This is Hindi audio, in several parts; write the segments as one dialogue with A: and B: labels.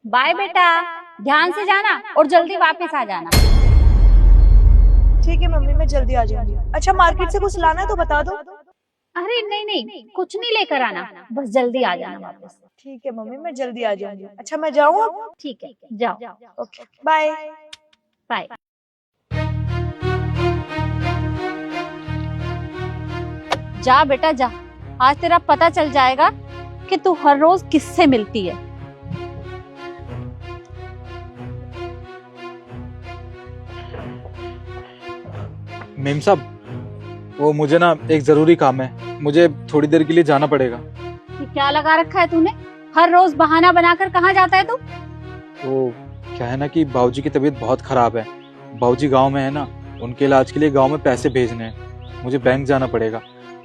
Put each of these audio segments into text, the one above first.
A: बाय बेटा, ध्यान से जाना और जल्दी वापस आ जाना।
B: ठीक है मम्मी, मैं जल्दी आ जाऊंगी। अच्छा, मार्केट से कुछ लाना है तो बता दो।
A: अरे नहीं नहीं, कुछ नहीं लेकर आना, बस जल्दी आ जाना वापस।
B: ठीक है मम्मी, मैं जल्दी आ जाऊंगी। अच्छा, मैं जाऊँ अब?
A: ठीक है, जाओ।
B: Okay, bye.
A: बाय। जा बेटा जा, आज तेरा पता चल जाएगा कि तू हर रोज किससे मिलती है।
C: मेम साहब, वो मुझे ना एक जरूरी काम है, मुझे थोड़ी देर के लिए जाना पड़ेगा।
A: ये क्या लगा रखा है तूने? हर रोज बहाना बनाकर कहाँ जाता है तू?
C: वो क्या है ना कि बाबूजी की तबीयत बहुत खराब है। बाबूजी गांव में है ना, उनके इलाज के लिए गांव में पैसे भेजने हैं। मुझे बैंक जाना पड़ेगा।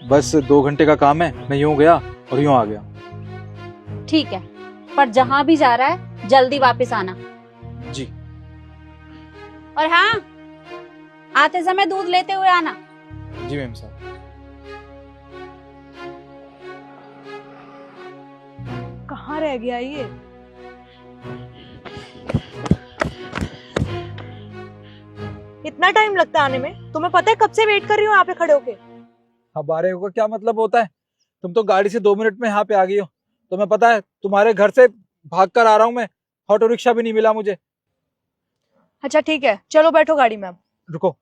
C: बस 2 घंटे का काम है, मैं यूं गया और यूं आ गया।
A: ठीक है, पर जहां भी जा रहा है जल्दी वापस आना।
C: जी।
A: और हाँ, आते समय दूध लेते हुए आना।
C: जी मेम साहब।
B: कहाँ रह गया ये? इतना टाइम लगता है आने में? तुम्हें पता है कब से वेट कर रही हूँ यहाँ पे खड़े होके।
C: हमारे का क्या मतलब होता है? तुम तो गाड़ी से 2 मिनट में यहाँ पे आ गई हो। तुम्हें पता है तुम्हारे घर से भाग कर आ रहा हूँ मैं, ऑटो रिक्शा भी नहीं मिला मुझे।
B: अच्छा ठीक है, चलो बैठो गाड़ी में अब।
C: रुको,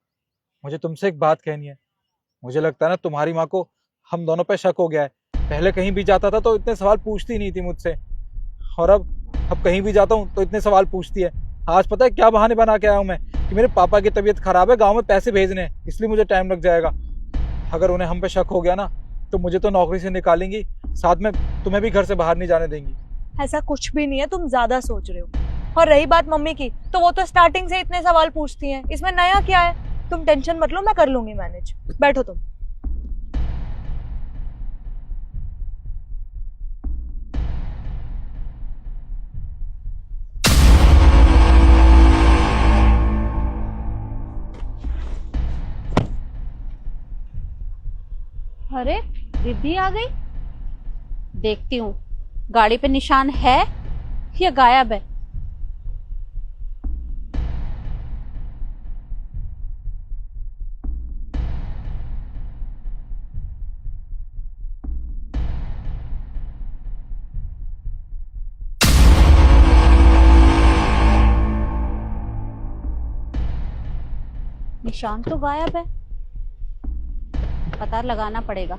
C: मुझे तुमसे एक बात कहनी है। मुझे लगता है ना तुम्हारी माँ को हम दोनों पे शक हो गया है। पहले कहीं भी जाता था तो इतने सवाल पूछती नहीं थी मुझसे, और अब कहीं भी जाता हूँ तो इतने सवाल पूछती है। आज पता है क्या बहाने बना के आया हूँ मैं, कि मेरे पापा की तबीयत खराब है, गांव में पैसे भेजने हैं, इसलिए मुझे टाइम लग जाएगा। अगर उन्हें हम पे शक हो गया ना तो मुझे तो नौकरी से निकालेंगी, साथ में तुम्हें भी घर से बाहर नहीं जाने देंगी।
B: ऐसा कुछ भी नहीं है, तुम ज्यादा सोच रहे हो। और रही बात मम्मी की, तो वो तो स्टार्टिंग से इतने सवाल पूछती हैं, इसमें नया क्या है? तुम टेंशन मत लो, मैं कर लूंगी मैनेज। बैठो तुम।
A: अरे रिद्धि आ गई। देखती हूँ गाड़ी पे निशान है या गायब है। निशान तो गायब है, पता लगाना पड़ेगा।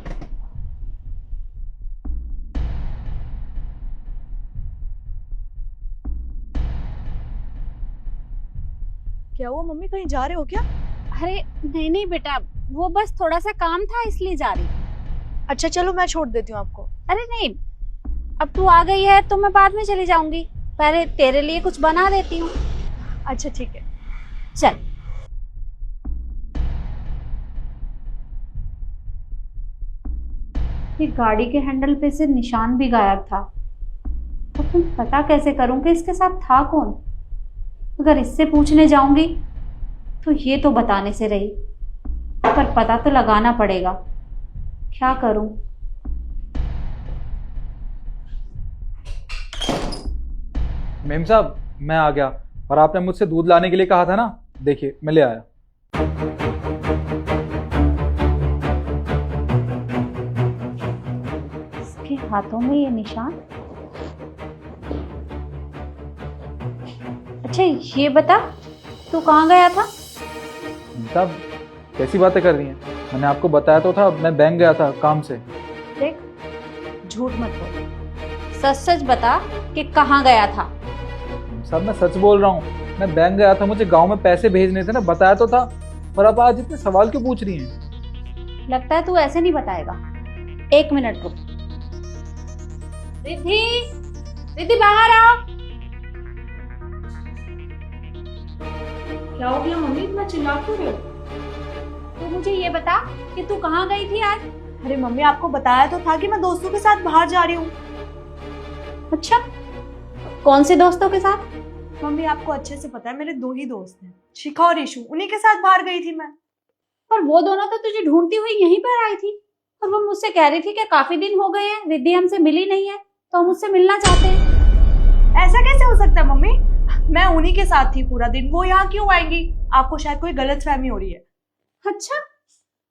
B: क्या हुआ मम्मी, कहीं जा रहे हो क्या?
A: अरे नहीं नहीं बेटा, वो बस थोड़ा सा काम था इसलिए जा रही थी।
B: अच्छा चलो, मैं छोड़ देती हूँ आपको।
A: अरे नहीं, अब तू आ गई है तो मैं बाद में चली जाऊंगी, पहले तेरे लिए कुछ बना देती हूँ।
B: अच्छा ठीक है।
A: चल। ये गाड़ी के हैंडल पे से निशान भी गायब था, तो तुम पता कैसे करूं कि इसके साथ था कौन? अगर इससे पूछने जाऊंगी तो ये तो बताने से रही, पर पता तो लगाना पड़ेगा। क्या करूं?
C: मेम साहब, मैं आ गया, और आपने मुझसे दूध लाने के लिए कहा था ना, देखिए मैं ले आया।
A: इसके हाथों में ये निशान। अच्छा ये बता, तू कहाँ गया था?
C: मेम साहब, कैसी बातें कर रही हैं? मैंने आपको बताया तो था, मैं बैंक गया था काम से।
A: देख, झूठ मत बोल, सच सच बता कि कहाँ गया था।
C: साहब मैं सच बोल रहा हूँ, मैं बैंक गया था, मुझे गांव में पैसे भेजने थे ना, बताया तो था। पर अब आज इतने सवाल क्यों पूछ रही हैं?
A: लगता है तू ऐसे नहीं बताएगा। 1 मिनट रुक। रिद्धि, रिद्धि बाहर आओ।
B: क्या हो गया मम्मी, इतना चिल्ला क्यों रहे हो?
A: तू मुझे ये बता कि तू कहाँ गई थी आज?
B: अरे मम्मी, आपको बताया तो था कि मैं दोस्तों के साथ बाहर जा रही हूँ।
A: अच्छा, कौन से दोस्तों के साथ?
B: मम्मी आपको अच्छे से पता है, मेरे 2 ही दोस्त हैं, शिखा और ईशु, उन्हीं के साथ बाहर गई थी मैं।
A: पर वो दोनों तो तुझे ढूंढती हुई यहीं पर आई थी, और वो मुझसे कह रही थी कि काफी दिन हो गए हैं, रिद्धि हमसे मिली नहीं है तो हम उससे मिलना चाहते हैं।
B: ऐसा कैसे हो सकता है मम्मी? मैं उन्हीं के साथ थी पूरा दिन, वो यहाँ क्यों आएंगी? आपको शायद कोई गलतफहमी हो रही है।
A: अच्छा,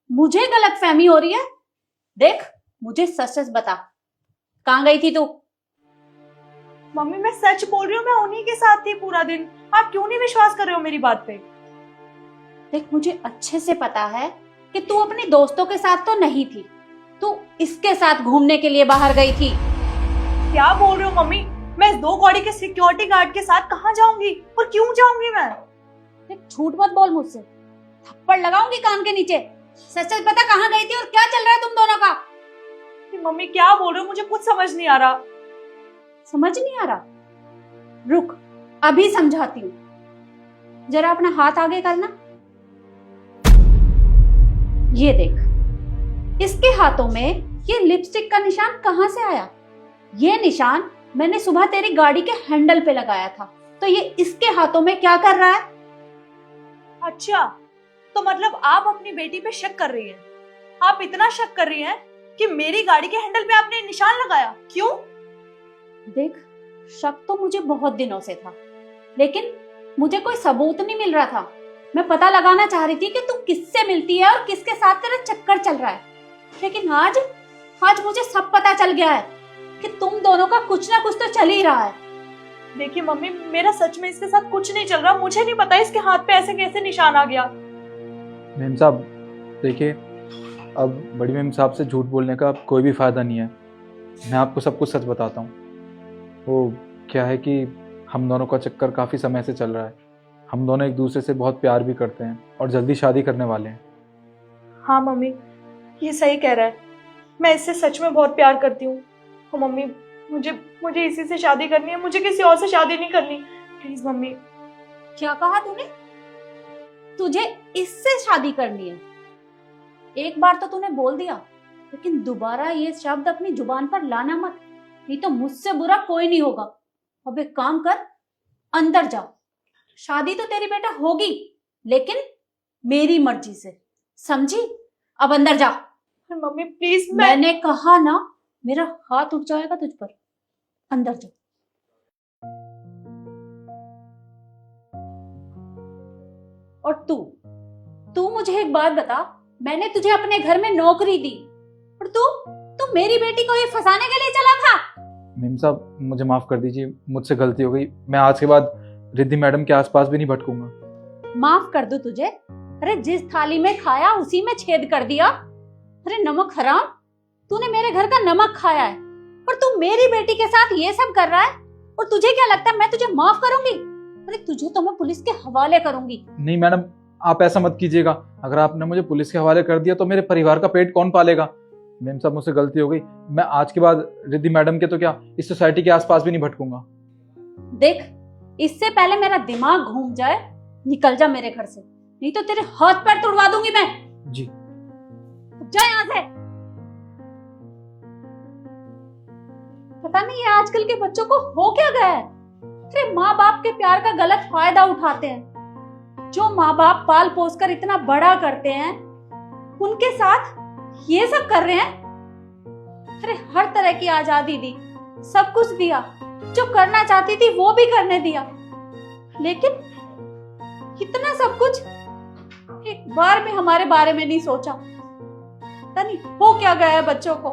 A: मुझे गलतफहमी हो रही है? देख, मुझे सच सच बता, कहाँ गई थी तू?
B: मम्मी मैं सच बोल रही हूँ, मैं उन्हीं के साथ थी पूरा दिन। आप क्यों नहीं विश्वास कर रहे हो मेरी बात पे?
A: देख, मुझे अच्छे से पता है कि तू अपने दोस्तों के साथ तो नहीं थी, तू इसके साथ घूमने के लिए बाहर गई थी।
B: क्या बोल रहे हो मम्मी? मैं इस 2 कौड़ी के सिक्योरिटी गार्ड के साथ कहाँ जाऊंगी और क्यों जाऊंगी मैं?
A: देख, झूठ मत बोल मुझसे, थप्पड़ लगाऊंगी कान के नीचे। सच सच बता, कहाँ गई थी और क्या चल रहा है तुम दोनों का?
B: मम्मी क्या बोल रहे हो? मुझे कुछ समझ नहीं आ रहा।
A: समझ नहीं आ रहा? रुक, अभी समझाती हूँ। जरा अपना हाथ आगे करना। ये देख, इसके हाथों में ये लिपस्टिक का निशान कहाँ से आया? ये निशान मैंने सुबह तेरी गाड़ी के हैंडल पे लगाया था, तो ये इसके हाथों में क्या कर रहा है?
B: अच्छा, तो मतलब आप अपनी बेटी पे शक कर रही हैं? आप इतना शक कर रही हैं कि मेरी गाड़ी के हैंडल पे आपने निशान लगाया? क्यों?
A: देख, शक तो मुझे बहुत दिनों से था, लेकिन मुझे कोई सबूत नहीं मिल रहा था। मैं पता लगाना चाह रही थी कि तू किससे मिलती है और किसके साथ तेरा चक्कर चल रहा है, लेकिन आज मुझे सब पता चल गया है कि तुम दोनों का कुछ ना कुछ तो चल ही रहा है।
B: देखिए मम्मी, मेरा सच में इसके साथ कुछ नहीं चल रहा। मुझे नहीं पता इसके हाथ पे ऐसे कैसे निशान आ गया।
C: मेम साहब देखिए, अब बड़ी मेम साहब से झूठ बोलने का कोई भी फ़ायदा नहीं है। मैं आपको सब कुछ सच बताता हूँ। वो क्या है कि हम दोनों का चक्कर काफ़ी समय से चल रहा है। हम दोनों एक दूसरे से बहुत प्यार भी करते हैं और जल्दी शादी करने वाले हैं।
B: हाँ मम्मी, ये सही कह रहा है। मैं इससे सच में बहुत प्यार करती हूँ। तो मम्मी, मुझे इसी से शादी करनी है, मुझे किसी और से शादी नहीं करनी। Please mummy.
A: क्या कहा तूने? तुझे इससे शादी करनी है? एक बार तो तूने बोल दिया, लेकिन दोबारा ये शब्द अपनी जुबान पर लाना मत, नहीं तो मुझसे बुरा कोई नहीं होगा। अब एक काम कर, अंदर जा। शादी तो तेरी बेटा होगी, लेकिन मेरी मर्जी से, समझी? अब अंदर जा।
B: मम्मी प्लीज,
A: मैंने कहा ना, मेरा हाथ उठ जाएगा तुझ पर। अंदर जा। और तू मुझे एक बात बता, मैंने तुझे अपने घर में नौकरी दी और तू मेरी बेटी को ये फंसाने के लिए चला था?
C: मेम साहब मुझे माफ़ कर दीजिए, मुझसे गलती हो गई। मैं आज के बाद रिद्धि मैडम के आसपास भी नहीं भटकूंगा।
A: माफ कर दो तुझे? अरे जिस थाली में खाया उसी में छेद कर दिया। अरे नमक हराम, तूने मेरे घर का नमक खाया है और तू मेरी बेटी के साथ ये सब कर रहा है, और तुझे क्या लगता है मैं तुझे माफ करूंगी? अरे तुझे तो मैं पुलिस के हवाले करूंगी।
C: नहीं मैडम, आप ऐसा मत कीजिएगा। अगर आपने मुझे पुलिस के हवाले कर दिया तो मेरे परिवार का पेट कौन पालेगा? मेम साहब मुझसे गलती हो गई। मैं आज के बाद रिद्धि मैडम के तो क्या, इस सोसाइटी के आसपास भी नहीं भटकूंगा।
A: देख, इससे पहले मेरा दिमाग घूम जाए, निकल जा मेरे घर से, नहीं तो तेरे हाथ पैर तोड़वा दूंगी मैं।
C: जी।
A: जा यहाँ से। पता नहीं ये आजकल के बच्चों को हो क्या गया है। अरे माँ बाप के प्यार का गलत फायदा उठाते हैं। जो माँ बाप पाल पोस कर इतना बड़ा करते हैं, उनके साथ ये सब कर रहे हैं। अरे हर तरह की आजादी दी, सब कुछ दिया, जो करना चाहती थी वो भी करने दिया, लेकिन इतना सब कुछ एक बार भी हमारे बारे में नहीं सोचा। पता नहीं हो क्या गया है बच्चों को।